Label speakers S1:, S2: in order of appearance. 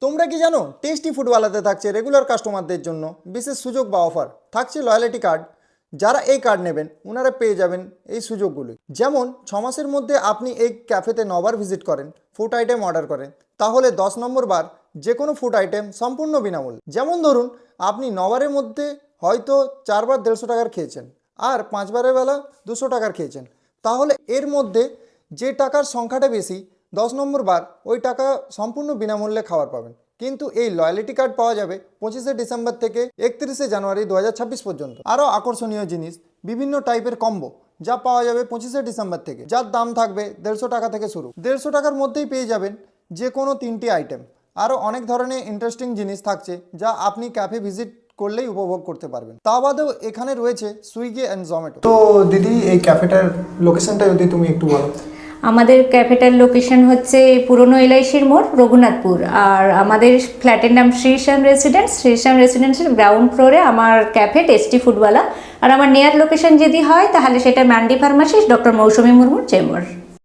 S1: তোমরা কি জানো টেস্টি ফুডওয়ালাতে থাকছে রেগুলার কাস্টমারদের জন্য বিশেষ সুযোগ বা অফার থাকছে লয়্যালিটি কার্ড। যারা এই কার্ড নেবেন ওনারা পেয়ে যাবেন এই সুযোগগুলি, যেমন 6 মাসের মধ্যে আপনি এই ক্যাফেতে 9বার ভিজিট করেন, ফুড আইটেম অর্ডার করেন, তাহলে 10 নম্বর বার যে কোনো ফুড আইটেম সম্পূর্ণ বিনামূল্যে। যেমন ধরুন আপনি 9বারের মধ্যে হয়তো 4বার 150 টাকার খেয়েছেন আর 5বারের বেলা 200 টাকার খেয়েছেন, তাহলে এর মধ্যে যে টাকার সংখ্যাটা বেশি 10 নম্বর বার ওই টাকা সম্পূর্ণ বিনামূল্যে খাবার পাবেন। কিন্তু এই লয়্যালিটি কার্ড পাওয়া যাবে 25শে ডিসেম্বর থেকে 31শে জানুয়ারি 2026 পর্যন্ত। আরও আকর্ষণীয় জিনিস বিভিন্ন টাইপের কম্বো যা পাওয়া যাবে 25শে ডিসেম্বর থেকে, যার দাম থাকবে 150 টাকা থেকে শুরু। 150 টাকার মধ্যেই পেয়ে যাবেন যে কোনো 3টি আইটেম। আরও অনেক ধরনের ইন্টারেস্টিং জিনিস থাকছে যা আপনি ক্যাফে ভিজিট করলেই উপভোগ করতে পারবেন। তা বাদেও এখানে রয়েছে সুইগি অ্যান্ড জোম্যাটো। তো দিদি এই ক্যাফেটার লোকেশনটা যদি তুমি একটু বলো।
S2: আমাদের ক্যাফেটার লোকেশন হচ্ছে পুরনো এলআইসির মোড়, রঘুনাথপুর। আর আমাদের ফ্ল্যাটের নাম শ্রীশ্যাম রেসিডেন্স। শ্রীশ্যাম রেসিডেন্সের গ্রাউন্ড ফ্লোরে আমার ক্যাফে টেস্টি ফুডওয়ালা। আর আমার নিয়ার লোকেশন যদি হয় তাহলে সেটা ম্যান্ডি ফার্মাসিস্ট ডক্টর মৌসুমী মুর্মুর চেম্বার।